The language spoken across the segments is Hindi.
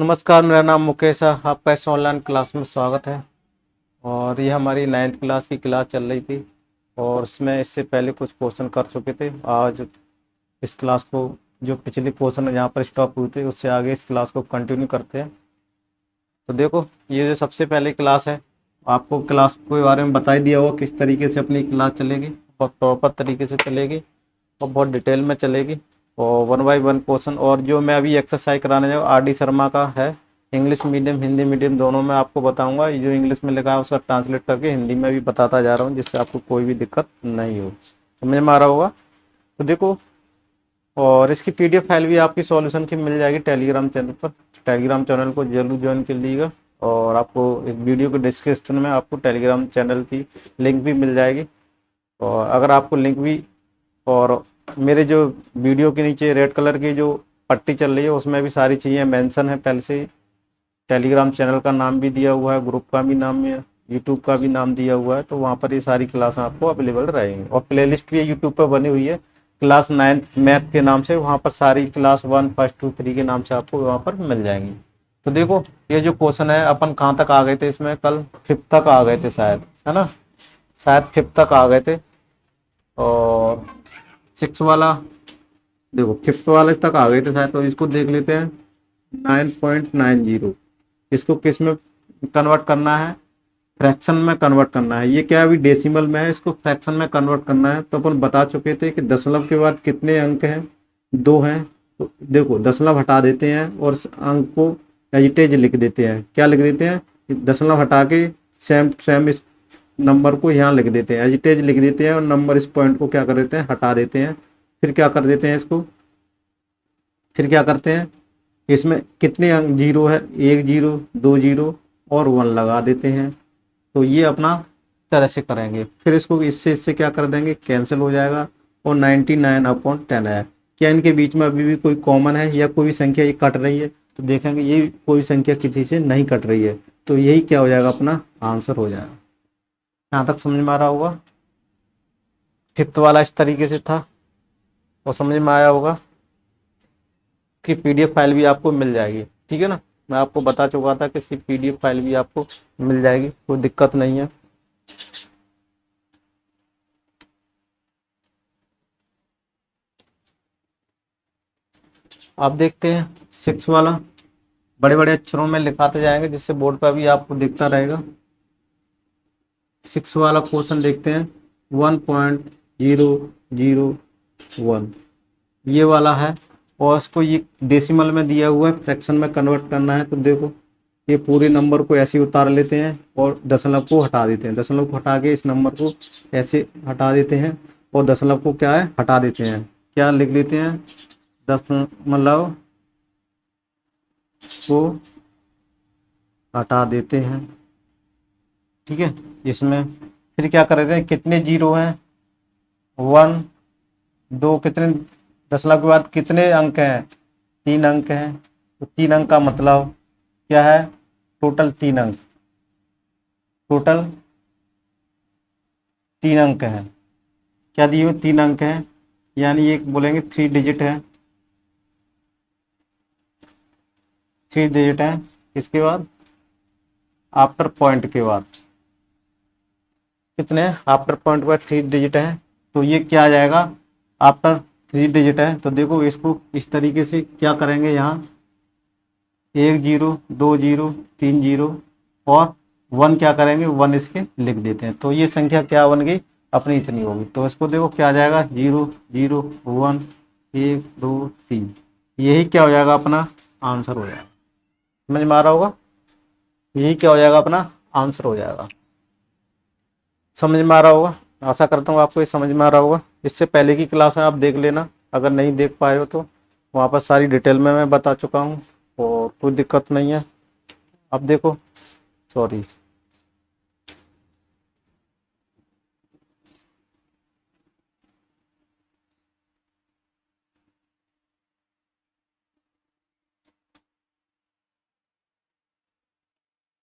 नमस्कार, मेरा नाम मुकेश है। आपका इस ऑनलाइन क्लास में स्वागत है। और ये हमारी 9th क्लास की क्लास चल रही थी और इसमें इससे पहले कुछ क्वेश्चन कर चुके थे। आज इस क्लास को जो पिछले क्वेश्चन जहाँ पर स्टॉप हुए थे उससे आगे इस क्लास को कंटिन्यू करते हैं। तो देखो, ये जो सबसे पहले क्लास है, आपको क्लास के बारे में बता ही दिया होगा किस तरीके से अपनी क्लास चलेगी। बहुत प्रॉपर तरीके से चलेगी और बहुत डिटेल में चलेगी और वन बाय वन क्वेश्चन। और जो मैं अभी एक्सरसाइज कराने जाऊँ RD शर्मा का है, इंग्लिश मीडियम हिंदी मीडियम दोनों में आपको बताऊंगा। ये जो इंग्लिश में लिखा है उसका ट्रांसलेट करके हिंदी में भी बताता जा रहा हूँ, जिससे आपको कोई भी दिक्कत नहीं हो। समझ में आ रहा होगा? तो देखो, और इसकी PDF फाइल भी आपकी सॉल्यूशन की मिल जाएगी टेलीग्राम चैनल पर। टेलीग्राम चैनल को जरूर ज्वाइन कर लीजिएगा और आपको इस वीडियो के डिस्क्रिप्शन में आपको टेलीग्राम चैनल की लिंक भी मिल जाएगी। और अगर आपको लिंक भी, और मेरे जो वीडियो के नीचे रेड कलर की जो पट्टी चल रही है उसमें भी सारी चीज़ें मेंशन है पहले से ही। टेलीग्राम चैनल का नाम भी दिया हुआ है, ग्रुप का भी नाम है, यूट्यूब का भी नाम दिया हुआ है। तो वहाँ पर ये सारी क्लास आपको अवेलेबल रहेंगी और प्लेलिस्ट भी यूट्यूब पर बनी हुई है क्लास 9 मैथ के नाम से। वहाँ पर सारी क्लास 1 फर्स्ट 2 3 के नाम से आपको वहाँ पर मिल जाएंगी। तो देखो, ये जो क्वेश्चन है अपन कहाँ तक आ गए थे इसमें, कल 5th तक आ गए थे शायद, है ना? शायद 5th तक आ गए थे। और 6 वाला, देखो 5th वाले तक आ गए थे शायद। तो इसको देख लेते हैं। 9.90 इसको किस में कन्वर्ट करना है? फ्रैक्शन में कन्वर्ट करना है। ये क्या अभी डेसिमल में है, इसको फ्रैक्शन में कन्वर्ट करना है। तो अपन बता चुके थे कि दशमलव के बाद कितने अंक हैं, 2 हैं। तो देखो, दशमलव हटा देते हैं और इस अंक को एजिटेज लिख देते हैं। क्या लिख देते हैं? दशमलव हटा के सेम सेम इस नंबर को यहाँ लिख देते हैं, एजिटेज लिख देते हैं और नंबर इस पॉइंट को क्या कर देते हैं, हटा देते हैं। फिर क्या कर देते हैं इसको, फिर क्या करते हैं, इसमें कितने अंक जीरो है, 1 0 2 0 और 1 लगा देते हैं। तो ये अपना तरह से करेंगे। फिर इसको इससे इससे क्या कर देंगे, कैंसिल हो जाएगा और 99/10 है। क्या इनके बीच में अभी भी कोई कॉमन है या कोई संख्या ये कट रही है? तो देखेंगे ये कोई संख्या किसी से नहीं कट रही है। तो यही क्या हो जाएगा, अपना आंसर हो जाएगा। यहाँ तक समझ में आ रहा होगा? 5th वाला इस तरीके से था और समझ में आया होगा कि PDF फाइल भी आपको मिल जाएगी। ठीक है ना? मैं आपको बता चुका था कि इसकी PDF फाइल भी आपको मिल जाएगी, कोई दिक्कत नहीं है। आप देखते हैं 6 वाला, बड़े बड़े अक्षरों में लिखाते जाएंगे जिससे बोर्ड पर भी आपको दिखता रहेगा। 6 वाला क्वेश्चन देखते हैं। 1.001 ये वाला है और इसको ये डेसिमल में दिया हुआ है, फ्रैक्शन में कन्वर्ट करना है। तो देखो, ये पूरे नंबर को ऐसे उतार लेते हैं और दशमलव को हटा देते हैं। दशमलव को हटा के इस नंबर को ऐसे हटा देते हैं और दशमलव को क्या है, हटा देते हैं। क्या लिख लेते हैं, दशमलव को हटा देते हैं। ठीक है? इसमें फिर क्या कर रहे हैं, कितने जीरो हैं, 1 2, कितने दशमलव के बाद कितने अंक हैं, 3 अंक हैं। तो 3 अंक का मतलब क्या है, टोटल 3 अंक, टोटल 3 अंक हैं। क्या दिए हुए, 3 अंक हैं, यानी एक बोलेंगे 3 डिजिट है, 3 डिजिट है। इसके बाद आफ्टर पॉइंट के बाद कितने, आफ्टर पॉइंट के बाद 3 डिजिट है। तो ये क्या आ जाएगा, आफ्टर 3 डिजिट है। तो देखो, इसको इस तरीके से क्या करेंगे, यहाँ 1 0 2 0 3 0 और 1 क्या करेंगे, 1 इसके लिख देते हैं। तो ये संख्या क्या बन गई, अपनी इतनी होगी। तो इसको देखो क्या आ जाएगा, 0 0 1 1 2 3। यही क्या हो जाएगा, अपना आंसर हो जाएगा। समझ में आ रहा होगा? यही क्या हो जाएगा, अपना आंसर हो जाएगा। समझ में आ रहा होगा? आशा करता हूँ आपको ये समझ में आ रहा होगा। इससे पहले की क्लास है, आप देख लेना अगर नहीं देख पाए हो तो। वहाँ पर सारी डिटेल में मैं बता चुका हूँ और कोई दिक्कत नहीं है। अब देखो, सॉरी,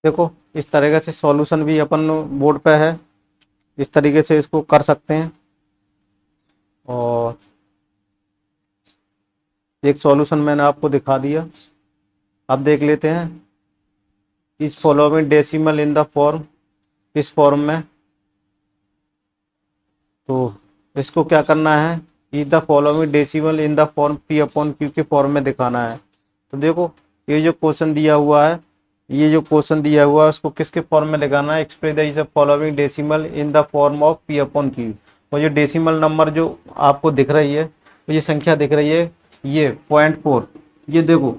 देखो इस तरीके से सॉल्यूशन भी अपन बोर्ड पे है, इस तरीके से इसको कर सकते हैं। और एक सॉल्यूशन मैंने आपको दिखा दिया। अब देख लेते हैं इस following decimal in the form, इस फॉर्म में। तो इसको क्या करना है, is the following decimal in the form P upon Q के फॉर्म में दिखाना है। तो देखो ये जो क्वेश्चन दिया हुआ है, ये जो क्वेश्चन दिया हुआ है उसको किसके फॉर्म में लिखाना है, express the is following decimal in the form of P upon Q. और ये डेसिमल नंबर जो आपको दिख रही है, तो ये संख्या दिख रही है, ये 0.4, ये देखो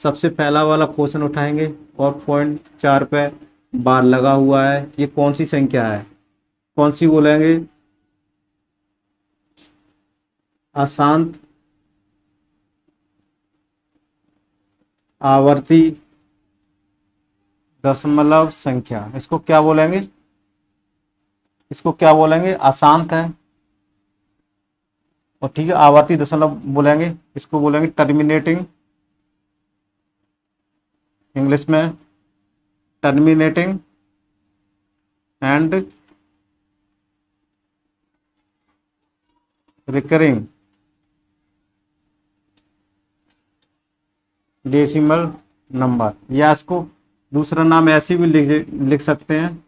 सबसे पहला वाला क्वेश्चन उठाएंगे और 0.4 पे बार लगा हुआ है, ये कौन सी संख्या है, कौन सी बोलेंगे, अशांत आवर्ती दशमलव संख्या। इसको क्या बोलेंगे, इसको क्या बोलेंगे, अशांत है। और ठीक है, आवर्ती दशमलव बोलेंगे, इसको बोलेंगे टर्मिनेटिंग, इंग्लिश में terminating and recurring decimal number, या इसको दूसरा नाम ऐसे भी लिख सकते हैं,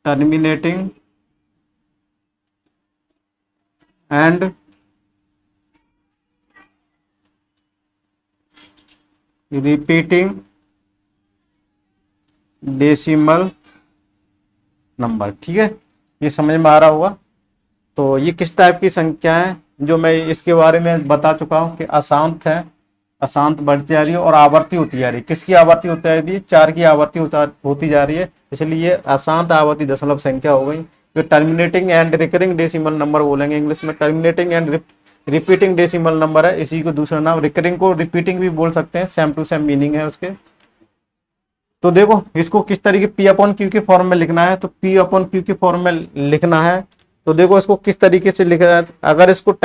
terminating and repeating decimal number. ठीक है, ये समझ में आ रहा होगा। तो ये किस टाइप की संख्या है, जो मैं इसके बारे में बता चुका हूँ कि अशांत है, अशांत बढ़ती जा रही है और आवर्ती होती जा रही है। किसकी आवर्ती होती जा रही है, 4 की आवर्ती होती जा रही है, इसलिए ये अशांत आवर्ती दशमलव संख्या हो गई। जो terminating and recurring decimal number बोलेंगे इंग्लिश में, terminating and repeating decimal number है, इसी को दूसरा नाम, रिकरिंग को रिपीटिंग भी बोल सकते हैं, सेम टू सेम मीनिंग है उसके। तो देखो इसको किस तरीके पी अपॉन क्यू के फॉर्म में लिखना है, तो पी अपॉन क्यू के फॉर्म में लिखना है। तो देखो इसको किस तरीके से लिखा जाए, अगर इसको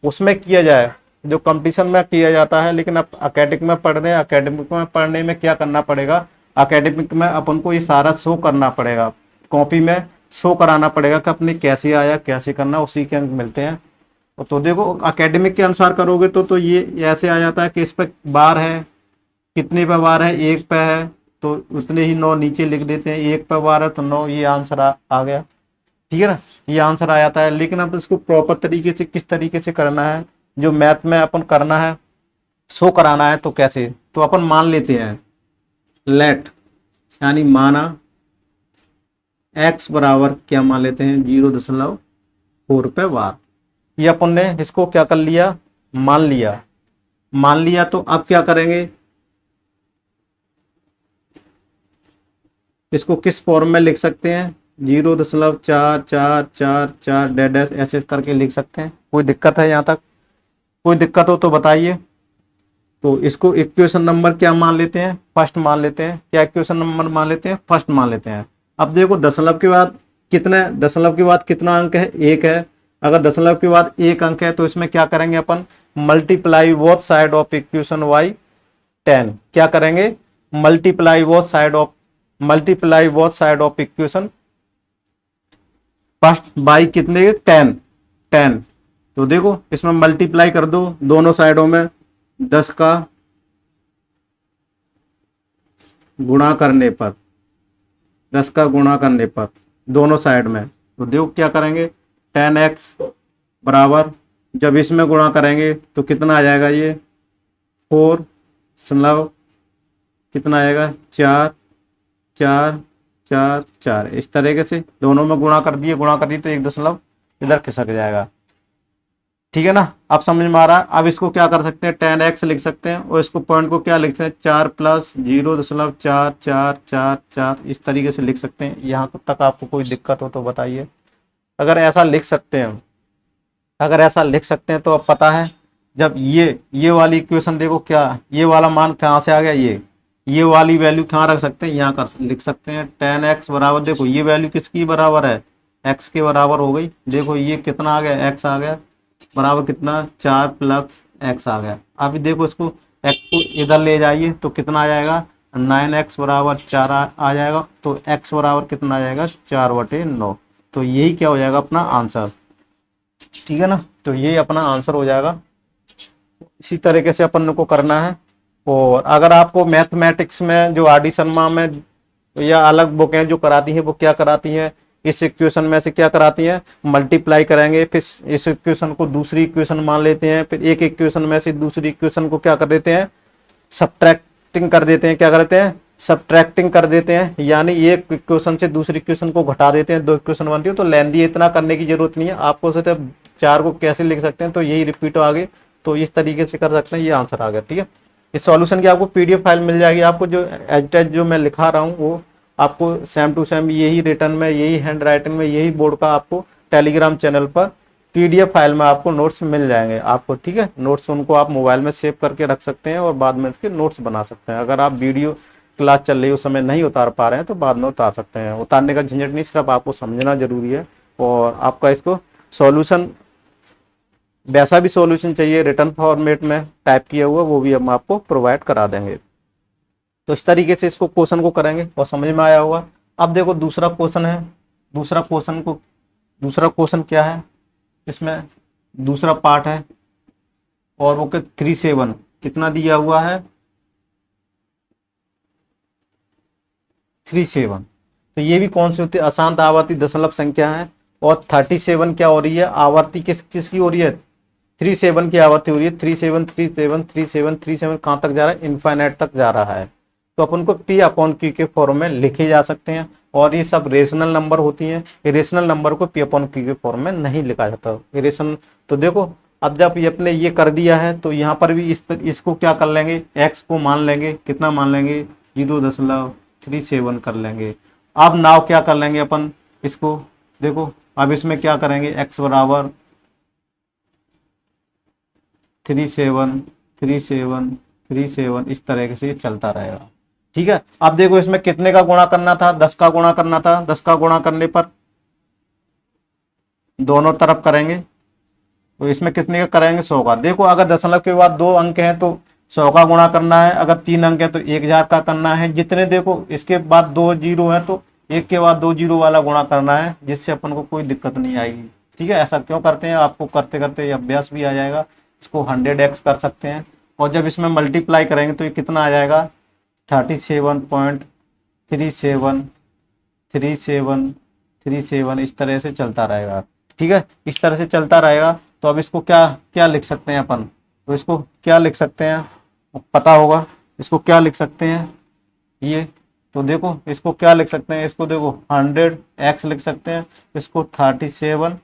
उसमें किया जाए जो कंपटीशन में किया जाता है, लेकिन अब अकेडमिक में पढ़ रहे हैं, अकेडमिक में पढ़ने में क्या करना पड़ेगा, अकेडमिक में अपन को ये सारा शो करना पड़ेगा, कॉपी में शो कराना पड़ेगा कि अपने कैसे आया, कैसे करना, उसी के अंक मिलते हैं। तो देखो अकेडमिक के अनुसार करोगे तो ये ऐसे आ जाता है कि इस पर बार है, कितने पे बार है, 1 पे है, तो उतने ही 9 नीचे लिख देते हैं, 1 पे बार है तो 9, ये आंसर आ गया। ठीक है ना, ये आंसर आ जाता है। लेकिन अब इसको प्रॉपर तरीके से किस तरीके से करना है, जो मैथ में अपन करना है, शो कराना है, तो कैसे, तो अपन मान लेते हैं लेट, यानी माना x बराबर क्या मान लेते हैं, 0.4 पे बार। ये अपन ने इसको क्या कर लिया, मान लिया, मान लिया। तो अब क्या करेंगे, इसको किस फॉर्म में लिख सकते हैं, 0.4444 डैश ऐसे करके लिख सकते हैं। कोई दिक्कत है यहाँ तक, कोई दिक्कत हो तो बताइए। तो इसको इक्वेशन नंबर क्या मान लेते हैं, फर्स्ट मान लेते हैं। क्या इक्वेशन नंबर मान लेते हैं, फर्स्ट मान लेते हैं। अब देखो दशमलव के बाद कितने, दशमलव के बाद कितना अंक है, 1 है। अगर दशमलव के बाद 1 अंक है तो इसमें क्या करेंगे अपन, multiply both side of equation y 10। क्या करेंगे, multiply both side of equation first by कितने, 10। तो देखो इसमें मल्टीप्लाई कर दो दोनों साइडों में, 10 का गुणा करने पर, 10 का गुणा करने पर दोनों साइड में। तो देखो क्या करेंगे, 10x बराबर, जब इसमें गुणा करेंगे तो कितना आ जाएगा, ये 4 कितना आएगा, 4 4 4 4। इस तरीके से दोनों में गुणा कर दिए तो 1 दशमलव इधर खिसक जाएगा। ठीक है ना, अब समझ में आ रहा है। अब इसको क्या कर सकते हैं, 10x लिख सकते हैं और इसको पॉइंट को क्या लिखते हैं, 4 + 0.4444, इस तरीके से लिख सकते हैं। यहाँ तक आपको कोई दिक्कत हो तो बताइए। अगर ऐसा लिख सकते हैं, अगर ऐसा लिख सकते हैं तो अब पता है, जब ये वाली इक्वेशन देखो, क्या ये वाला मान कहाँ से आ गया, ये वाली वैल्यू कहाँ रख सकते हैं, यहाँ कर लिख सकते हैं। 10x बराबर, देखो ये वैल्यू किसकी बराबर है, x के बराबर हो गई। देखो ये कितना आ गया, x आ गया, बराबर कितना, 4 + x आ गया। अभी देखो इसको x को इधर ले जाइए तो कितना आ जाएगा, 9x बराबर 4 आ जाएगा। तो x बराबर कितना आ जाएगा, 4/9। तो यही क्या हो जाएगा, अपना आंसर। ठीक है ना, तो ये अपना आंसर हो जाएगा। इसी तरीके से अपन को करना है। और अगर आपको मैथमेटिक्स में जो आर डी शर्मा में या अलग बुकें जो कराती हैं वो क्या कराती हैं, इस इक्वेशन में से क्या कराती हैं, मल्टीप्लाई करेंगे, फिर इस इक्वेशन को दूसरी इक्वेशन मान लेते हैं, फिर एक इक्वेशन में से दूसरी इक्वेशन को क्या कर देते हैं, सब्ट्रैक्टिंग कर देते हैं। क्या करते हैं, सब्ट्रैक्टिंग कर देते हैं, यानी एक इक्वेशन से दूसरी इक्वेशन को घटा देते हैं, दो इक्वेशन बनती है। तो लेंदी इतना करने की जरूरत नहीं है आपको, सिर्फ 4 को कैसे लिख सकते हैं, तो यही रिपीट हो आगे, तो इस तरीके से कर सकते हैं। ये आंसर आ गया, ठीक है। इस सॉल्यूशन की आपको पीडीएफ फाइल मिल जाएगी, आपको जो एज जो मैं लिखा रहा हूँ वो आपको सेम टू सेम यही रिटर्न में, यही हैंड राइटिंग में, यही बोर्ड का आपको टेलीग्राम चैनल पर पीडीएफ फाइल में आपको नोट्स मिल जाएंगे आपको, ठीक है। नोट्स उनको आप मोबाइल में सेव करके रख सकते हैं और बाद में इसके नोट्स बना सकते हैं। अगर आप वीडियो क्लास चल रही है उस समय नहीं उतार पा रहे हैं तो बाद में उतार सकते हैं। उतारने का झंझट नहीं, सिर्फ आपको समझना जरूरी है। और आपका इसको सॉल्यूशन, वैसा भी सॉल्यूशन चाहिए रिटर्न फॉर्मेट में टाइप किया हुआ, वो भी हम आपको प्रोवाइड करा देंगे। तो इस तरीके से इसको क्वेश्चन को करेंगे और समझ में आया होगा। अब देखो दूसरा क्वेश्चन है, दूसरा क्वेश्चन क्या है, इसमें दूसरा पार्ट है और वो 37 कितना दिया हुआ है, 37। तो ये भी कौन सी होती है, अशांत आवर्ती दशमलव संख्या है। और 37 क्या हो रही है, आवर्ती किसकी हो रही है, 37 की आवर्ती हो रही है। 37 37 37 37 कहाँ तक जा रहा है, इनफाइनाइट तक जा रहा है। तो अपन को पी अपॉन क्यू के फॉर्म में लिखे जा सकते हैं। और ये सब रेशनल नंबर होती हैं, इरेशनल नंबर को पी अपॉन क्यू के फॉर्म में नहीं लिखा जाता इरेशनल। तो देखो अब जब ये अपने ये कर दिया है तो यहाँ पर भी इसको क्या कर लेंगे, एक्स को मान लेंगे, कितना मान लेंगे, 0.37 कर लेंगे। अब नाव क्या कर लेंगे अपन इसको, देखो अब इसमें क्या करेंगे, एक्स बराबर 37 37 37 इस तरह से चलता रहेगा, ठीक है। अब देखो इसमें कितने का गुणा करना था, 10 का गुणा करना था। 10 का गुणा करने पर दोनों तरफ करेंगे, तो इसमें कितने का करेंगे, 100 का। देखो अगर दशमलव के बाद 2 अंक हैं तो 100 का गुणा करना है, अगर 3 अंक है तो 1000 का करना है। जितने देखो इसके बाद 2 जीरो है तो एक के बाद 2 जीरो वाला गुणा करना है, जिससे अपन को कोई दिक्कत नहीं आएगी, ठीक है। ऐसा क्यों करते हैं, आपको करते करते ये अभ्यास भी आ जाएगा। इसको 100x कर सकते हैं और जब इसमें मल्टीप्लाई करेंगे तो ये कितना आ जाएगा, 37.373737 इस तरह से चलता रहेगा, ठीक है। इस तरह से चलता रहेगा। तो अब इसको क्या क्या लिख सकते हैं अपन, तो इसको क्या लिख सकते हैं, पता होगा इसको क्या लिख सकते हैं ये। तो देखो इसको क्या लिख सकते हैं, इसको देखो 100x लिख सकते हैं, इसको 37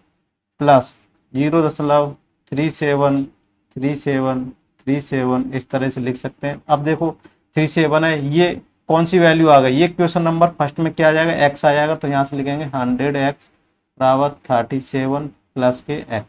प्लस 0.373737 इस तरह से लिख सकते हैं। अब देखो 37 है, ये कौन सी वैल्यू आ गई, ये क्वेश्चन नंबर फर्स्ट में क्या आ जाएगा, x आ जाएगा। तो यहाँ से लिखेंगे 100x बराबर 37 प्लस के x।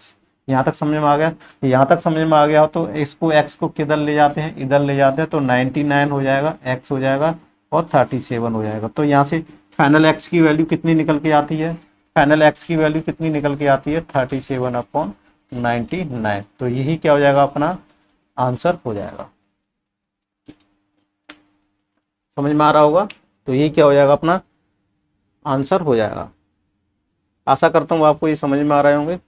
यहाँ तक समझ में आ गया, यहाँ तक समझ में आ गया हो तो इसको x को किधर ले जाते हैं, इधर ले जाते हैं, तो 99 हो जाएगा, x हो जाएगा और 37 हो जाएगा। तो यहाँ से फाइनल x की वैल्यू कितनी निकल के आती है, फाइनल x की वैल्यू कितनी निकल के आती है, 37/99। तो यही क्या हो जाएगा, अपना आंसर हो जाएगा। समझ में आ रहा होगा, तो यही क्या हो जाएगा, अपना आंसर हो जाएगा। आशा करता हूँ आपको ये समझ में आ रहे होंगे, है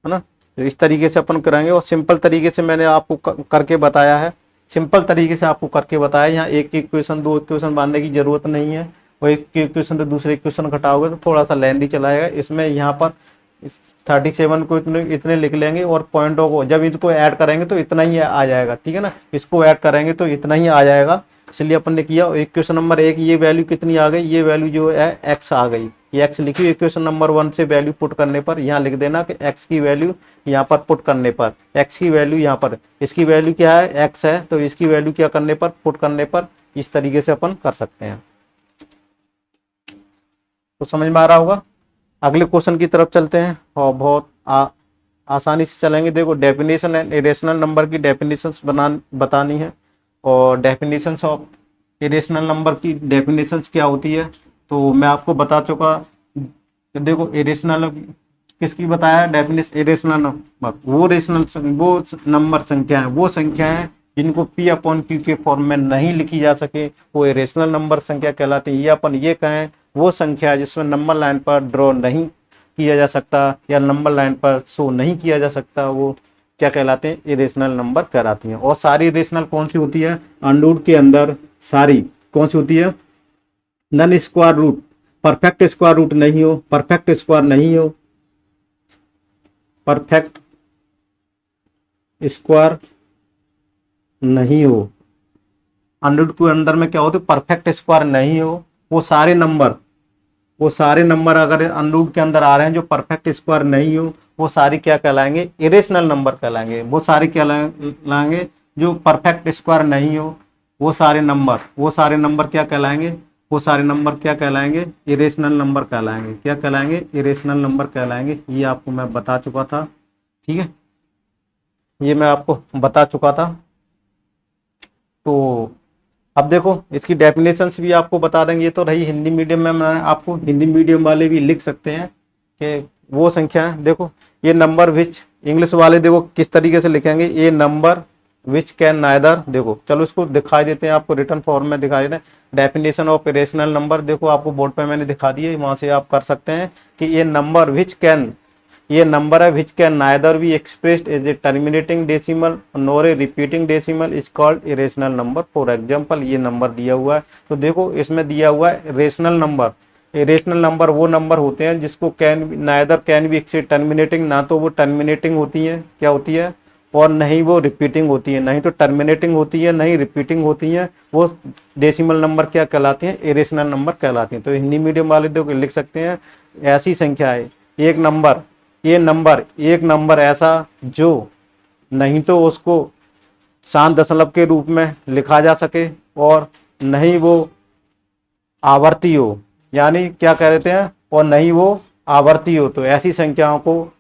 ना। तो इस तरीके से अपन कराएंगे और सिंपल तरीके से मैंने आपको करके बताया है, सिंपल तरीके से आपको करके बताया। यहाँ एक इक्वेशन 2 इक्वेशन बांधने की जरूरत नहीं है, और एक इक्वेशन तो दूसरे इक्वेशन घटाओगे तो थोड़ा सा लेंदी चलाएगा। इसमें यहाँ पर 37 को इतने लिख लेंगे और पॉइंटों को जब इनको ऐड करेंगे तो इतना ही आ जाएगा, ठीक है ना। इसको ऐड करेंगे तो इतना ही आ जाएगा, इसलिए अपन ने किया। इक्वेशन नंबर 1 ये वैल्यू कितनी आ गई, ये वैल्यू जो है x आ गई, ये x लिखी। इक्वेशन नंबर 1 से वैल्यू पुट करने पर यहाँ लिख देना कि x की वैल्यू यहाँ पर पुट करने पर, x की वैल्यू यहाँ पर, इसकी वैल्यू क्या है, x है, तो इसकी वैल्यू क्या करने पर, पुट करने पर। इस तरीके से अपन कर सकते हैं। तो समझ में आ रहा होगा। अगले क्वेश्चन की तरफ चलते हैं और बहुत आसानी से चलेंगे। देखो डेफिनेशन एंड इरेशनल नंबर की डेफिनेशंस बतानी है, और डेफिनेशंस ऑफ इरेशनल नंबर की डेफिनेशंस क्या होती है तो मैं आपको बता चुका। देखो इरेशनल किसकी बताया, डेफिनेशन इरेशनल नंबर वो नंबर संख्या है, वो संख्या है जिनको p अपॉन क्यू के फॉर्म में नहीं लिखी जा सके, वो इरेशनल नंबर संख्या कहलाती है। ये अपन ये कहें वो संख्या जिसमें नंबर लाइन पर ड्रॉ नहीं किया जा सकता या नंबर लाइन पर शो नहीं किया जा सकता, वो क्या कहलाते हैं, इरेशनल नंबर कहलाती हैं। और सारी इरेशनल कौन सी होती है, अंडरवुड के अंदर सारी कौन सी होती है, non square root, perfect square root नहीं हो, परफेक्ट स्क्वायर नहीं हो, परफेक्ट स्क्वायर नहीं हो, अंडरवुड के अंदर में क्या होते, परफेक्ट स्क्वायर नहीं हो, वो सारे नंबर अगर अंडरवुड के अंदर आ रहे हैं जो परफेक्ट स्क्वायर नहीं हो, वो सारी क्या कहलाएंगे, इरेशनल नंबर कहलाएंगे। वो सारे क्या कहलाएंगे, जो परफेक्ट स्क्वायर नहीं हो, वो सारे नंबर क्या कहलाएंगे, वो सारे नंबर क्या कहलाएंगे, इरेशनल नंबर कहलाएंगे। क्या कहलाएंगे, इरेशनल नंबर कहलाएंगे। ये आपको मैं बता चुका था, ठीक है, ये मैं आपको बता चुका था। तो अब देखो इसकी डेफिनेशंस भी आपको बता देंगे। ये तो रही हिंदी मीडियम में, मैं आपको हिंदी मीडियम वाले भी लिख सकते हैं कि वो संख्या है। देखो ये नंबर विच, इंग्लिश वाले देखो किस तरीके से लिखेंगे, ये नंबर विच कैन नाइदर, देखो चलो इसको दिखाई देते हैं आपको, रिटर्न फॉर्म में दिखाई देते हैं। डेफिनेशन ऑफ इरेशनल नंबर देखो आपको बोर्ड पे मैंने दिखा दिए, वहां से आप कर सकते हैं कि ये नंबर विच कैन, ये नंबर है which can neither be expressed as a terminating decimal nor a repeating decimal is called irrational number. For example ये नंबर दिया हुआ है, तो देखो इसमें दिया हुआ है रेशनल नंबर। इरेशनल नंबर वो नंबर होते हैं जिसको can neither can be expressed terminating, ना तो वो टर्मिनेटिंग होती है, क्या होती है, और नहीं वो रिपीटिंग होती है, नहीं तो टर्मिनेटिंग होती है, नहीं रिपीटिंग होती है, वो डेसिमल नंबर क्या कहलाती हैं, इरेशनल नंबर कहलाती हैं। तो हिंदी मीडियम वाले देखो लिख सकते हैं ऐसी संख्या है एक नंबर, एक नंबर ऐसा जो नहीं तो उसको शांत दशमलव के रूप में लिखा जा सके और नहीं वो आवर्ती हो, यानी क्या कह रहे हैं, और नहीं वो आवर्ती हो, तो ऐसी संख्याओं को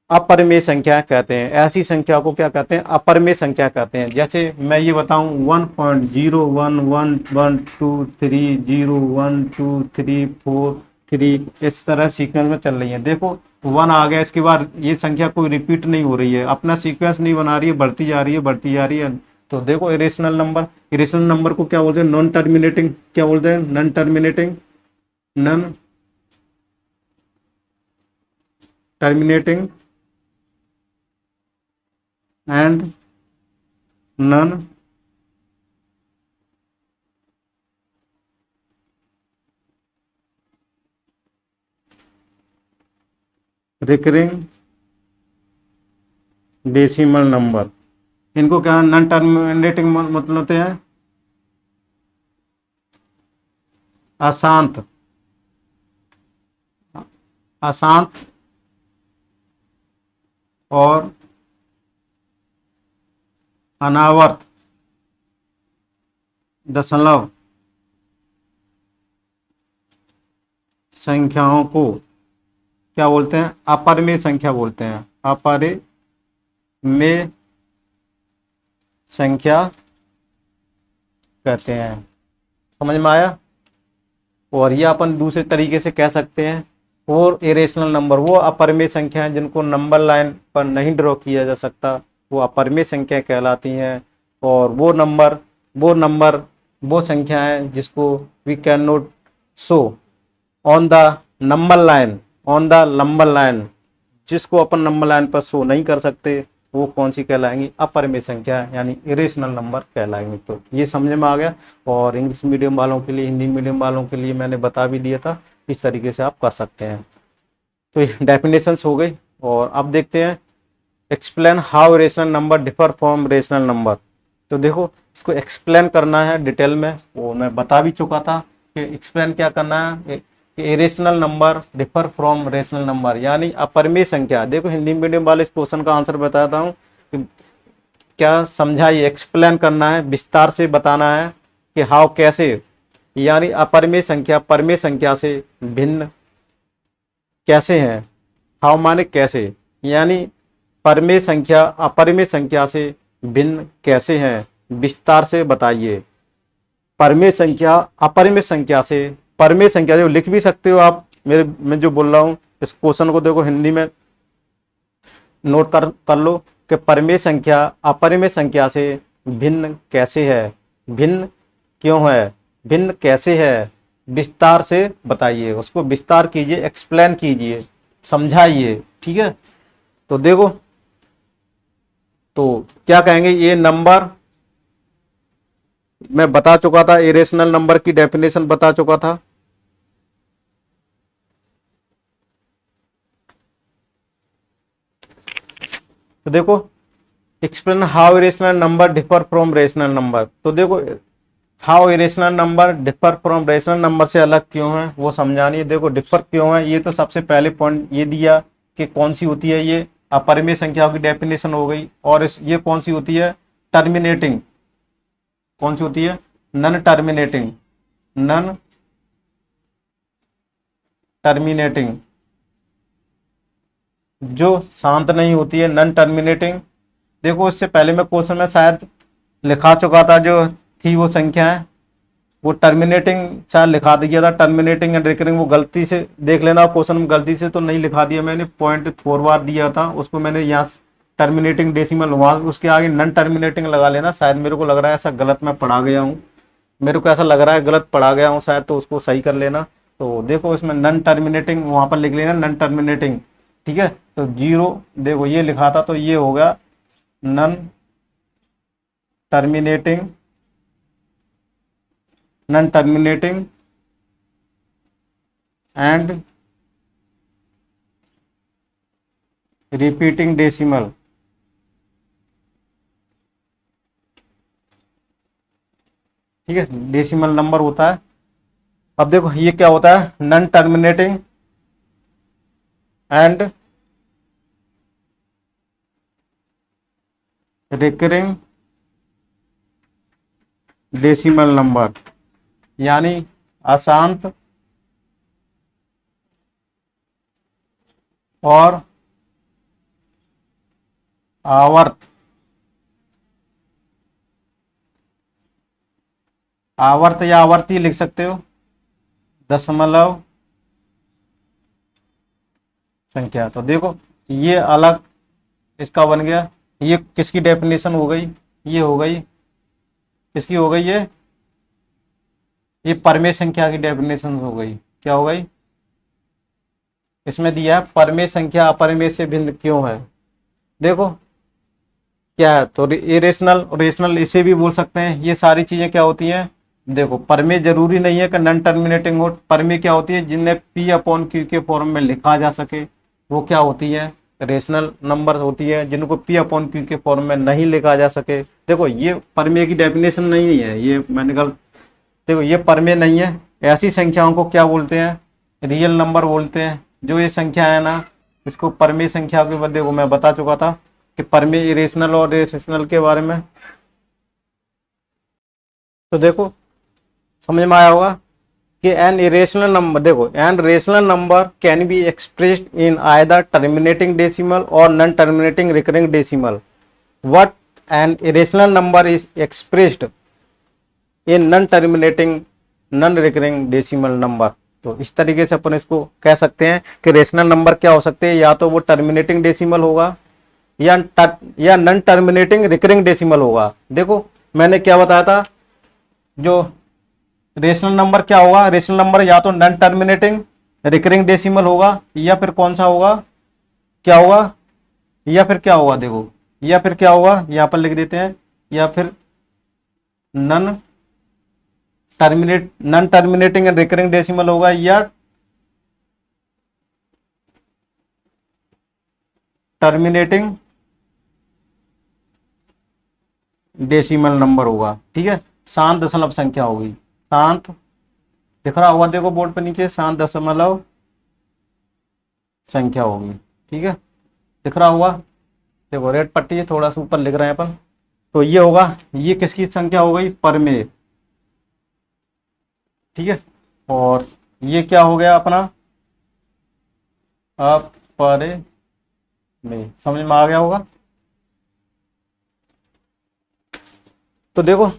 अपरिमेय संख्या कहते हैं। ऐसी संख्या को क्या कहते हैं, अपरिमेय संख्या कहते हैं। जैसे मैं ये बताऊं 1.01112301234 इस तरह सीक्वेंस में चल रही है। देखो 1 आ गया, इसके बाद ये संख्या कोई रिपीट नहीं हो रही है, अपना सीक्वेंस नहीं बना रही है, बढ़ती जा रही है। तो देखो इरेशनल नंबर को क्या बोलते हैं, नॉन टर्मिनेटिंग, क्या बोलते हैं, non terminating and non recurring decimal number. इनको क्या नॉन टर्मिनेटिंग मतलब होते हैं अशांत और अनावर्त दशमलव संख्याओं को क्या बोलते हैं, अपरिमेय संख्या बोलते हैं, अपरिमेय संख्या कहते हैं। समझ में आया। और ये अपन दूसरे तरीके से कह सकते हैं, और इरेशनल नंबर वो अपरिमेय संख्या है जिनको नंबर लाइन पर नहीं ड्रॉ किया जा सकता, वो अपरिमेय संख्या कहलाती हैं। और वो संख्या है जिसको we can not show on the number line, जिसको अपन नंबर लाइन पर शो नहीं कर सकते, वो कौन सी कहलाएंगी, अपरिमेय संख्या यानी इरेशनल नंबर कहलाएंगे। तो ये समझ में आ गया। और इंग्लिश मीडियम वालों के लिए, हिंदी मीडियम वालों के लिए मैंने बता भी दिया था, इस तरीके से आप कर सकते हैं। तो ये डेफिनेशंस हो गई। और अब देखते हैं explain how rational number differ from rational number. तो देखो इसको एक्सप्लेन करना है डिटेल में, वो मैं बता भी चुका था कि एक्सप्लेन क्या करना है, irrational number differ from rational number यानी अपरिमेय संख्या। देखो हिंदी मीडियम वाले इस क्वेश्चन का आंसर बताता हूँ कि क्या समझाइए, एक्सप्लेन करना है, विस्तार से बताना है कि हाउ कैसे, यानी अपरिमेय संख्या परिमेय संख्या से भिन्न कैसे है। हाउ माने कैसे, यानी परिमेय संख्या अपरिमेय संख्या से भिन्न कैसे है, विस्तार से बताइए। परिमेय संख्या अपरिमेय संख्या से, परिमेय संख्या जो लिख भी सकते हो आप, मैं जो बोल रहा हूँ इस क्वेश्चन को देखो हिंदी में नोट कर लो कि परिमेय संख्या अपरिमेय संख्या से भिन्न कैसे है, भिन्न क्यों है, भिन्न कैसे है, विस्तार से बताइए, उसको विस्तार कीजिए, एक्सप्लेन कीजिए, समझाइए। ठीक है। तो देखो तो क्या कहेंगे, ये नंबर मैं बता चुका था, इरेशनल नंबर की डेफिनेशन बता चुका था। तो देखो, explain how irrational number differ from rational number. तो देखो, how irrational number differ from rational number से अलग क्यों है वो समझानी। देखो डिफर क्यों है, ये तो सबसे पहले पॉइंट ये दिया कि कौन सी होती है, ये अपरिमेय संख्याओं की डेफिनेशन हो गई। और ये कौन सी होती है, टर्मिनेटिंग। कौन सी होती है, नन टर्मिनेटिंग। नन टर्मिनेटिंग, जो शांत नहीं होती है, नन टर्मिनेटिंग। देखो इससे पहले मैं क्वेश्चन में शायद लिखा चुका था, जो थी वो संख्या है वो टर्मिनेटिंग शायद लिखा दिया था, टर्मिनेटिंग एंड रिकरिंग। वो गलती से देख लेना, क्वेश्चन में गलती से तो नहीं लिखा दिया मैंने, पॉइंट फॉरवर्ड दिया था उसको मैंने यहाँ टर्मिनेटिंग डेसिमल, वहां उसके आगे नन टर्मिनेटिंग लगा लेना। शायद मेरे को लग रहा है ऐसा गलत मैं पढ़ा गया हूँ, मेरे को ऐसा लग रहा है गलत पढ़ा गया हूँ शायद, तो उसको सही कर लेना। तो देखो इसमें नन टर्मिनेटिंग वहां पर लिख लेना, नन टर्मिनेटिंग। ठीक है, तो जीरो, देखो ये लिखा था तो ये हो गया none terminating, none terminating and repeating decimal. ठीक है, डेसिमल नंबर होता है। अब देखो ये क्या होता है, none terminating and recurring decimal number, यानी अशांत और आवर्त, आवर्त या आवर्ती लिख सकते हो, दशमलव संख्या। तो देखो ये अलग इसका बन गया, ये किसकी डेफिनेशन हो गई, ये हो गई किसकी हो गई, ये परमेय संख्या की डेफिनेशन हो गई। क्या हो गई, इसमें दिया है परमेय संख्या अपरिमेय से भिन्न क्यों है। देखो क्या है, तो इरेशनल रेशनल इसे भी बोल सकते हैं। ये सारी चीजें क्या होती हैं, देखो परमेय जरूरी नहीं है कि नॉन टर्मिनेटिंग हो। परमेय क्या होती है, जिन्हें पी अपॉन क्यू के फॉर्म में लिखा जा सके वो क्या होती है, रेशनल नंबर होती है। जिनको पी अपॉन क्यू के फॉर्म में नहीं लिखा जा सके, देखो ये परमेय की डेफिनेशन नहीं है, ये मैंने गलत, देखो ये परमेय नहीं है। ऐसी संख्याओं को क्या बोलते हैं, रियल नंबर बोलते हैं। जो ये संख्या है ना, इसको परमेय संख्या के बदले, वो मैं बता चुका था कि परमेय इरेशनल और रेशनल के बारे में। तो देखो समझ में आया होगा कि एन इरेशनल नंबर, देखो an rational number can be expressed in either terminating decimal और non terminating recurring decimal. What an irrational number is expressed in non terminating non recurring decimal number. तो इस तरीके से अपन इसको कह सकते हैं कि रेशनल नंबर क्या हो सकते हैं, या तो वो टर्मिनेटिंग डेसिमल होगा या नॉन टर्मिनेटिंग रिकरिंग डेसिमल होगा। देखो मैंने क्या बताया था, जो रेशनल नंबर क्या होगा, रेशनल नंबर या तो नॉन टर्मिनेटिंग रिकरिंग डेसिमल होगा, या फिर कौन सा होगा, क्या होगा, या फिर क्या होगा, देखो या फिर क्या होगा, यहां पर लिख देते हैं, या फिर non terminating and recurring decimal होगा, या टर्मिनेटिंग डेसिमल नंबर होगा। ठीक है, शांत दशमलव संख्या होगी, शांत दिख रहा होगा देखो बोर्ड पे नीचे, शांत दशमलव संख्या होगी। ठीक है, दिख रहा होगा, देखो रेड पट्टी है, थोड़ा सा ऊपर लिख रहे हैं अपन। तो ये होगा, ये किसकी संख्या हो गई, परमेय। ठीक है, और ये क्या हो गया अपना, अपरिमेय। समझ में आ गया होगा। तो देखो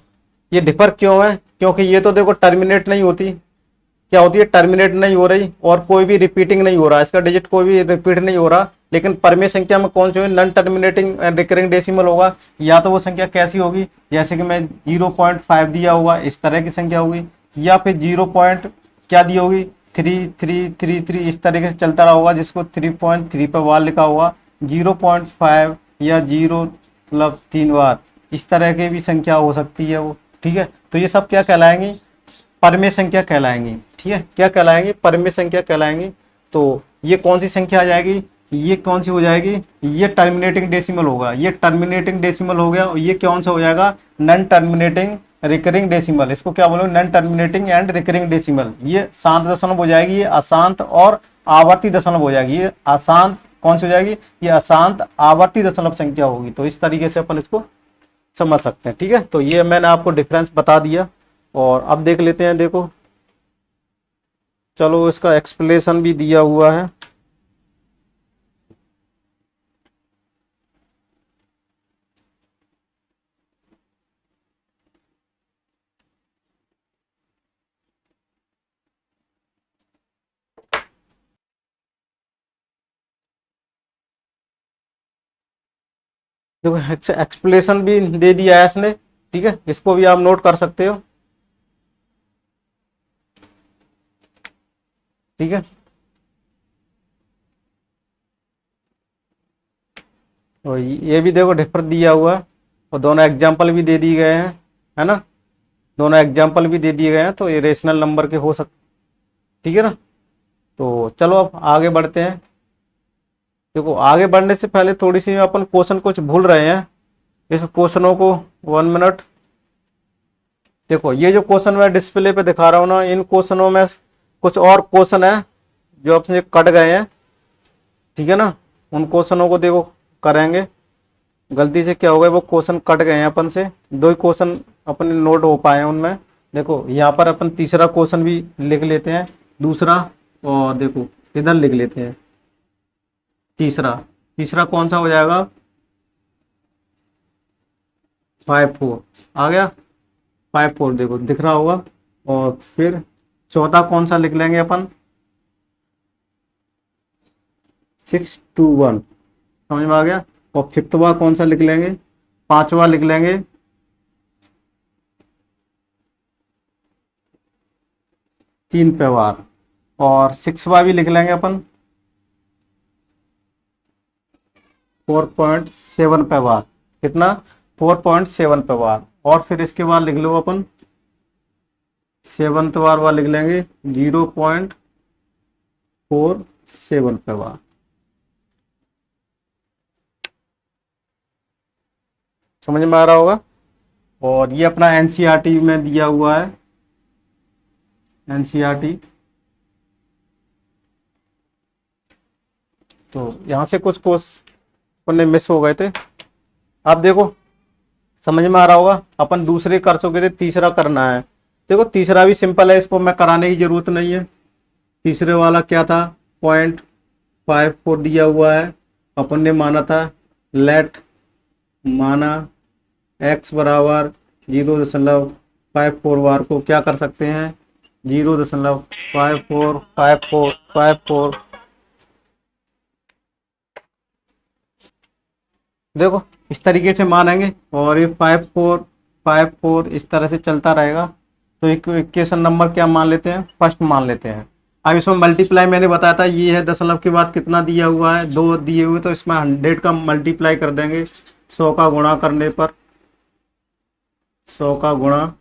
ये डिफर क्यों है, क्योंकि ये तो देखो टर्मिनेट नहीं होती, क्या होती है, टर्मिनेट नहीं हो रही और कोई भी रिपीटिंग नहीं हो रहा, इसका डिजिट कोई भी रिपीट नहीं हो रहा। लेकिन परमेय संख्या में कौन सी है, non terminating and recurring decimal होगा। या तो वो संख्या कैसी होगी, जैसे कि मैं 0.5 दिया हुआ, इस तरह की संख्या होगी, या फिर 0 पॉइंट क्या दी होगी, 3333, इस तरीके से चलता रहा होगा, जिसको 3.3 पर वाल लिखा होगा। 0.5 या 0 मतलब 3 बार, इस तरह की भी संख्या हो सकती है वो। ठीक है, तो ये सब क्या कहलाएंगी, परमेय संख्या कहलाएंगी। ठीक है, क्या कहलाएंगी, परमेय संख्या कहलाएंगी। तो ये कौन सी संख्या आ जाएगी, ये कौन सी हो जाएगी, ये टर्मिनेटिंग डेसिमल होगा, ये टर्मिनेटिंग डेसिमल हो गया। और ये कौन सा हो जाएगा, नॉन टर्मिनेटिंग रिकरिंग डेसिमल। इसको क्या बोलोगे, non terminating and recurring decimal. ये शांत दशमलव हो जाएगी, ये अशांत और आवर्ती दशमलव हो जाएगी। ये अशांत कौन सी हो जाएगी, ये अशांत आवर्ती दशमलव संख्या होगी। तो इस तरीके से अपन इसको समझ सकते हैं। ठीक है, तो ये मैंने आपको डिफरेंस बता दिया। और अब देख लेते हैं, देखो चलो इसका एक्सप्लेनेशन भी दिया हुआ है। देखो एक्सप्लेनेशन भी दे दिया है इसने। ठीक है, इसको भी आप नोट कर सकते हो। ठीक है, और ये भी देखो डिफर दिया हुआ है, और दोनों एग्जाम्पल भी दे दिए गए हैं, है ना, दोनों एग्जाम्पल भी दे दिए गए हैं। तो ये रेशनल नंबर के हो सकते। ठीक है ना, तो चलो अब आगे बढ़ते हैं। देखो आगे बढ़ने से पहले थोड़ी सी अपन क्वेश्चन कुछ भूल रहे हैं, इस क्वेश्चनों को 1 मिनट। देखो ये जो क्वेश्चन मैं डिस्प्ले पे दिखा रहा हूँ ना, इन क्वेश्चनों में कुछ और क्वेश्चन है जो अपने कट गए हैं। ठीक है ना, उन क्वेश्चनों को देखो करेंगे। गलती से क्या हो गया, वो क्वेश्चन कट गए हैं अपन से, 2 ही क्वेश्चन अपने नोट हो पाए हैं उनमें। देखो यहाँ पर अपन तीसरा क्वेश्चन भी लिख लेते हैं, दूसरा, और देखो इधर लिख लेते हैं तीसरा। तीसरा कौन सा हो जाएगा, 5 4 आ गया, 5 4 देखो दिख रहा होगा। और फिर चौथा कौन सा लिख लेंगे अपन, 6 2 1, समझ में आ गया। और फिफ्थवा कौन सा लिख लेंगे, पांचवा लिख लेंगे 3 पे वार। और 6वां भी लिख लेंगे अपन 4.7 पे वार। कितना, 4.7 पे वार। और फिर इसके बाद लिख लो अपन 7th वार लिख लेंगे 0.47 पे वार। समझ में आ रहा होगा। और ये अपना एनसीईआरटी में दिया हुआ है, एनसीईआरटी। तो यहाँ से कुछ क्वेश्चन मिस हो गए थे। आप देखो समझ में आ रहा होगा। अपन दूसरे कर चुके थे, तीसरा करना है। देखो तीसरा भी सिंपल है, इसको मैं कराने की जरूरत नहीं है। तीसरे वाला क्या था, 0.54 दिया हुआ है। अपन ने माना था लेट, माना x बराबर 0.54 वार को क्या कर सकते हैं, 0.545454। देखो इस तरीके से मानेंगे, और ये 5 4 5 4 इस तरह से चलता रहेगा। तो इक्वेशन नंबर क्या मान लेते हैं, फर्स्ट मान लेते हैं। अब इसमें मल्टीप्लाई मैंने बताया था, ये है दशमलव के बाद कितना दिया हुआ है, 2 दिए हुए, तो इसमें 100 का मल्टीप्लाई कर देंगे 100 का गुणा करने पर, 100 का गुणा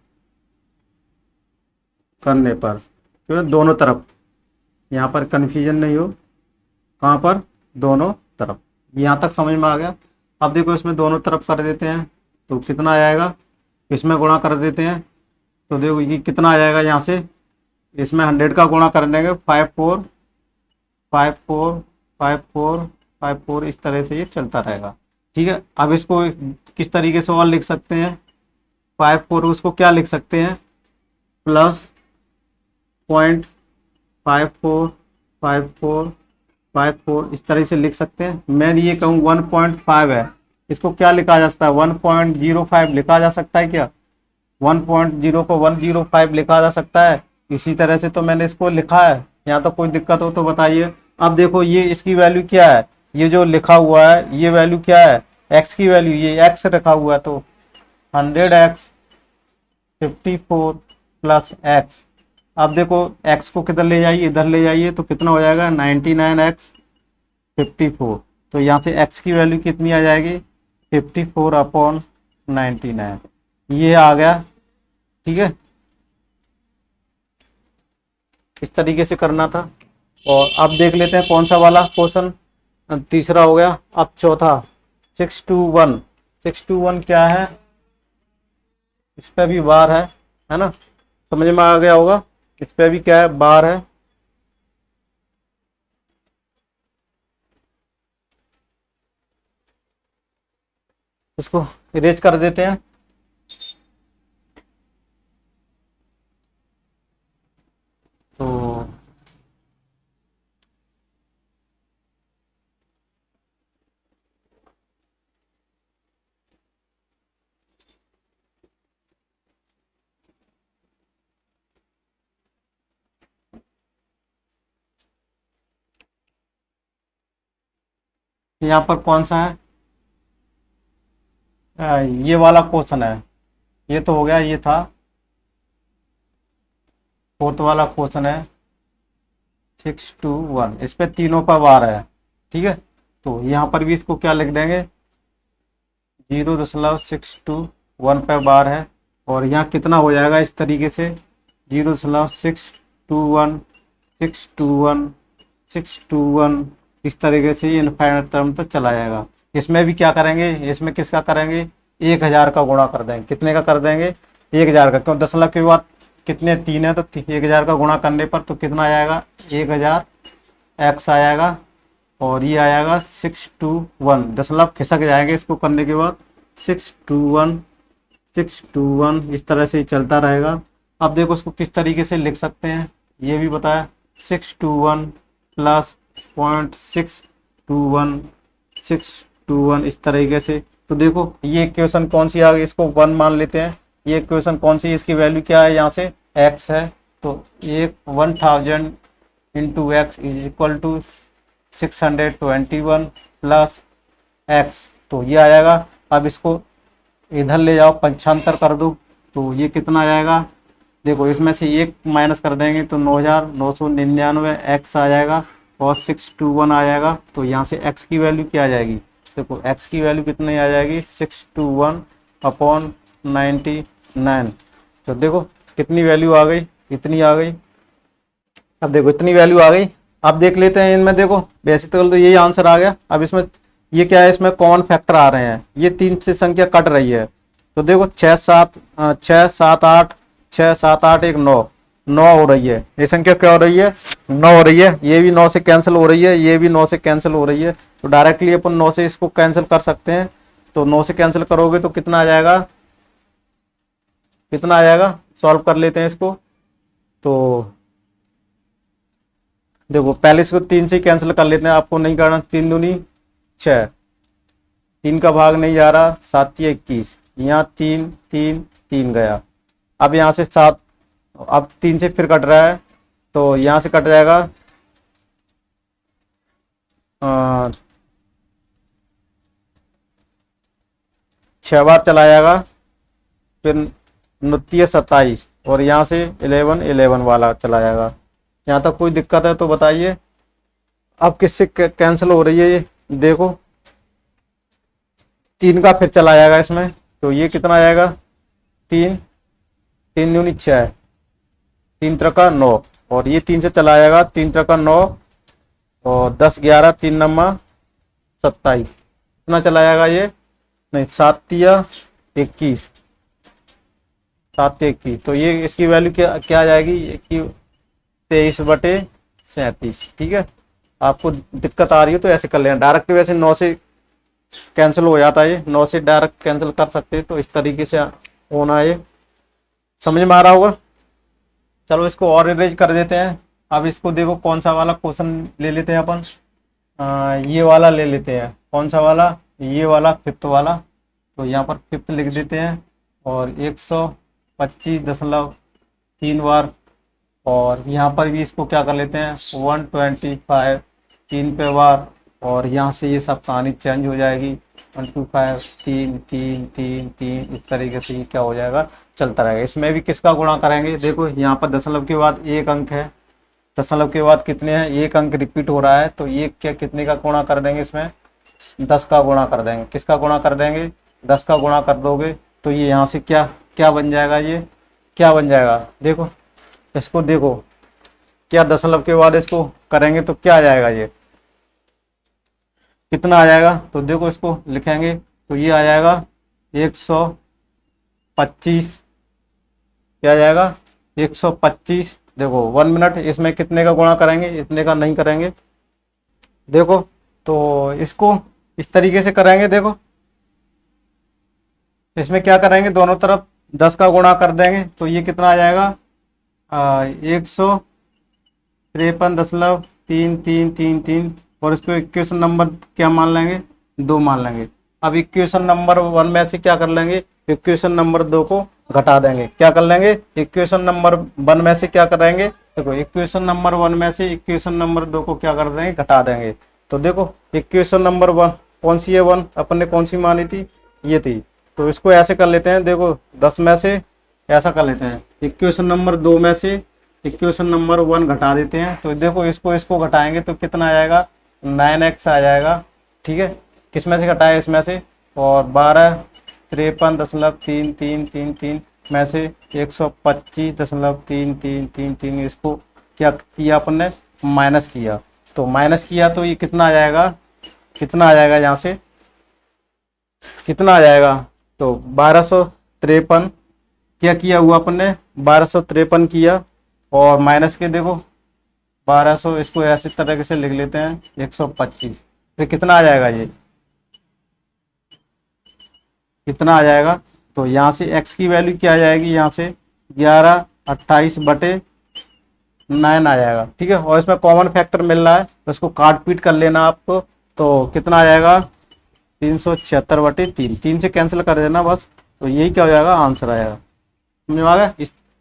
करने पर, तो दोनों तरफ, यहाँ पर कन्फ्यूजन नहीं हो, कहाँ पर, दोनों तरफ। यहाँ तक समझ में आ गया। अब देखो इसमें दोनों तरफ कर देते हैं तो कितना आ जाएगा, इसमें गुणा कर देते हैं तो देखो ये कितना आ जाएगा, यहाँ से इसमें 100 का गुणा कर देंगे 5 4 5 4 5 4 5 4, इस तरह से ये चलता रहेगा। ठीक है, अब इसको किस तरीके से और लिख सकते हैं, 5 4 उसको क्या लिख सकते हैं, प्लस 0.545454, इस तरह से लिख सकते हैं। मैं ये कहूँ 1.5 है, इसको क्या लिखा जा सकता है, 1.05 लिखा जा सकता है क्या, 1.0 को 105 लिखा जा सकता है। इसी तरह से तो मैंने इसको लिखा है। यहाँ तो कोई दिक्कत हो तो बताइए। अब देखो ये इसकी वैल्यू क्या है, ये जो लिखा हुआ है ये वैल्यू क्या है, x की वैल्यू, ये x रखा हुआ है, तो 100x 54 प्लस x। अब देखो x को किधर ले जाइए, इधर ले जाइए, तो कितना हो जाएगा 99x 54। तो यहाँ से x की वैल्यू कितनी आ जाएगी, 54/99 ये आ गया। ठीक है, इस तरीके से करना था। और अब देख लेते हैं कौन सा वाला क्वेश्चन, तीसरा हो गया। अब चौथा 621। 621 क्या है, इस पे भी बार है ना, समझ में आ गया होगा। इस पे भी क्या है, बार है। इसको इरेज कर देते हैं। तो यहाँ पर कौन सा है, ये वाला क्वेश्चन है। ये तो हो गया, ये था। फोर्थ वाला क्वेश्चन है 621, इस पे तीनों पर बार है। ठीक है, तो यहाँ पर भी इसको क्या लिख देंगे, 0.621 पे बार है। और यहाँ कितना हो जाएगा इस तरीके से, 0.621 621 621, इस तरीके से ये इनफाइनाइट टर्म तक चला जाएगा। इसमें भी क्या करेंगे, इसमें किसका करेंगे, 1000 का गुणा कर देंगे। कितने का कर देंगे, 1000 का, क्यों दशमलव के बाद कितने, 3 है, तो 1000 का गुणा करने पर तो कितना आएगा, 1000 x आएगा। और ये आएगा 621, दशमलव खिसक जाएंगे इसको करने के बाद, 621 621, इस तरह से चलता रहेगा। अब देखो इसको किस तरीके से लिख सकते हैं, ये भी बताया, 621 प्लस 0.621 621, इस तरीके से। तो देखो ये इक्वेशन कौन सी आ गई, इसको 1 मान लेते हैं। ये इक्वेशन कौन सी, इसकी वैल्यू क्या है, यहाँ से x है। तो ये 1000 into x is equal to 621 plus x, तो ये आ जाएगा। अब इसको इधर ले जाओ, पंचांतर कर दो, तो ये कितना आ जाएगा, देखो इसमें से एक माइनस कर देंगे तो 9999 x आ जाएगा और 621 आ जाएगा। तो यहाँ से x की वैल्यू क्या आ जाएगी, देखो x की वैल्यू कितनी आ जाएगी, 621/99। तो देखो कितनी वैल्यू आ गई, इतनी आ गई। अब देखो इतनी वैल्यू आ गई। अब देख लेते हैं इनमें, देखो वैसे तो यही आंसर आ गया। अब इसमें ये क्या है, इसमें कॉमन फैक्टर आ रहे हैं, ये 3 से संख्या कट रही है। तो देखो 6 7 8 6 7 8 1 9 9 हो रही है, ये संख्या क्या हो रही है, 9 हो रही है। ये भी 9 से कैंसिल हो रही है, ये भी 9 से कैंसिल हो रही है। तो डायरेक्टली अपन 9 से इसको कैंसिल कर सकते हैं। तो 9 से कैंसिल करोगे तो कितना आ जाएगा, कितना आ जाएगा, सॉल्व कर लेते हैं इसको। तो देखो पहले इसको 3 से कैंसिल कर लेते हैं, आपको नहीं करना। 3 दूनी 6, 3 का भाग नहीं जा रहा, 7 या 21, यहाँ 3 3 3 गया। अब यहाँ से 7, अब 3 से फिर कट रहा है, तो यहाँ से कट जाएगा 6 बार चला जाएगा, फिर 29 27, और यहाँ से 11 11 वाला चला जाएगा। यहाँ तक कोई दिक्कत है तो बताइए। अब किससे कैंसिल हो रही है, ये देखो 3 का फिर चला जाएगा इसमें, तो ये कितना आ जाएगा, 3 3 दूनी 6, 3 त्रिका 9, और ये 3 से चला जाएगा, 3 त्रिका 9 और 10 11 3 नम्मा 27, कितना चला जाएगा ये, नहीं 7 तिया 21, 7 तिया 21। तो ये इसकी वैल्यू क्या क्या आ जाएगी, 23/37। ठीक है, आपको दिक्कत आ रही है तो ऐसे कर लेना, डायरेक्ट वैसे 9 से कैंसिल हो जाता है, ये 9 से डायरेक्ट कैंसिल कर सकते हैं। तो इस तरीके से होना है, समझ में आ रहा होगा। चलो इसको और इरेज कर देते हैं। अब इसको देखो कौन सा वाला क्वेश्चन ले लेते हैं अपन, ये वाला ले लेते हैं। कौन सा वाला, ये वाला 5th वाला। तो यहाँ पर 5th लिख देते हैं और 125.3 बार, और यहाँ पर भी इसको क्या कर लेते हैं 125 3 पे बार, और यहाँ से ये सब कहानी चेंज हो जाएगी, 125 3 3 3 3, इस तरीके से ये क्या हो जाएगा, चलता रहेगा। इसमें भी किसका गुणा करेंगे, देखो यहाँ पर दशमलव के बाद एक अंक है, दशमलव के बाद कितने हैं, एक अंक रिपीट हो रहा है, तो ये क्या कितने का गुणा कर देंगे, इसमें 10 का गुणा कर देंगे। किसका गुणा कर देंगे? 10 का गुणा कर दोगे तो ये यहाँ से क्या क्या बन जाएगा? ये क्या बन जाएगा? देखो इसको, देखो क्या दशमलव के बाद इसको करेंगे तो क्या आ जाएगा? ये कितना आ जाएगा? तो देखो इसको लिखेंगे तो ये आ जाएगा 125। क्या आ जाएगा? 125। देखो 1 मिनट, इसमें कितने का गुणा करेंगे? इतने का नहीं करेंगे। देखो तो इसको इस तरीके से करेंगे। देखो इसमें क्या करेंगे? दोनों तरफ 10 का गुणा कर देंगे तो ये कितना आ जाएगा? 153.3333। और इसको इक्वेशन नंबर क्या मान लेंगे? 2 मान लेंगे। अब इक्वेशन नंबर 1 में से क्या कर लेंगे? इक्वेशन नंबर 2 को घटा देंगे। क्या कर लेंगे? इक्वेशन नंबर 1 में से क्या करेंगे? देखो इक्वेशन नंबर 1 में से इक्वेशन नंबर 2 को क्या कर देंगे? घटा देंगे। तो देखो इक्वेशन नंबर 1 कौन सी है? 1 अपन ने कौन सी मानी थी? ये थी। तो इसको ऐसे कर लेते हैं। देखो 10 में से ऐसा कर लेते हैं, इक्वेशन नंबर 2 में से इक्वेशन नंबर 1 घटा देते हैं। तो देखो इसको घटाएंगे तो कितना आ जाएगा? 9x आ जाएगा। ठीक है, किस में से घटाए? इसमें से। और 1253.3333 में से 125.3333 इसको क्या किया अपन ने? माइनस किया। तो माइनस किया तो ये कितना आ जाएगा? कितना आ जाएगा? यहाँ से कितना आ जाएगा? तो 1253 क्या किया हुआ अपन ने? 1253 किया। और माइनस के देखो 1200, इसको ऐसे तरीके से लिख लेते हैं 125। फिर कितना आ जाएगा? ये कितना आ जाएगा? तो यहाँ से x की वैल्यू क्या आ जाएगी? यहाँ से 11/28/9 आ जाएगा। ठीक है, और इसमें कॉमन फैक्टर मिल रहा है तो इसको काट पीट कर लेना आपको। तो कितना आ जाएगा? 376/3। 3 से कैंसिल कर देना बस। तो यही क्या हो जाएगा? आंसर आएगा। समझ में आ गया?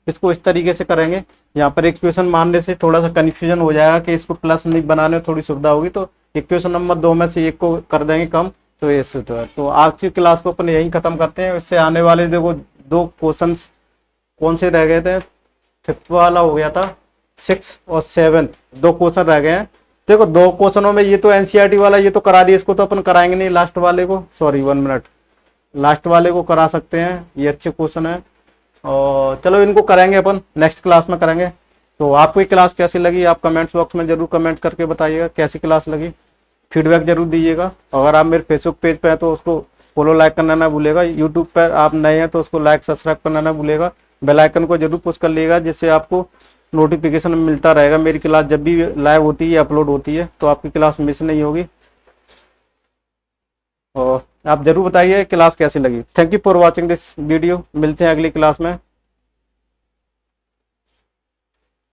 इसको इस तरीके से करेंगे। यहाँ पर इक्वेशन मानने से थोड़ा सा कन्फ्यूजन हो जाएगा कि इसको प्लस नहीं बनाने में थोड़ी सुविधा होगी। तो इक्वेशन नंबर 2 में से एक को कर देंगे कम, तो ये सूत्र है। तो आज की क्लास को अपन यहीं खत्म करते हैं। इससे आने वाले देखो 2 क्वेश्चंस कौन से रह गए थे? 5th वाला हो गया था, 6 और 7 2 क्वेश्चन रह गए हैं। देखो 2 क्वेश्चनों में ये तो एनसीईआरटी वाला ये तो करा दिया, इसको तो अपन कराएंगे नहीं। लास्ट वाले को, सॉरी 1 मिनट, लास्ट वाले को करा सकते हैं, ये अच्छे क्वेश्चन है। और चलो इनको करेंगे अपन नेक्स्ट क्लास में करेंगे। तो आपको ये क्लास कैसी लगी आप कमेंट्स बॉक्स में जरूर कमेंट करके बताइएगा कैसी क्लास लगी। फीडबैक जरूर दीजिएगा। अगर आप मेरे फेसबुक पेज पे हैं तो उसको फॉलो लाइक करना ना भूलेगा। यूट्यूब पर आप नए हैं तो उसको लाइक सब्सक्राइब करना ना भूलेगा। बेल आइकन को जरूर पुश कर लीजिएगा जिससे आपको नोटिफिकेशन मिलता रहेगा। मेरी क्लास जब भी लाइव होती है अपलोड होती है तो आपकी क्लास मिस नहीं होगी। और आप जरूर बताइए क्लास कैसी लगी। Thank you for watching this video. मिलते हैं अगली क्लास में।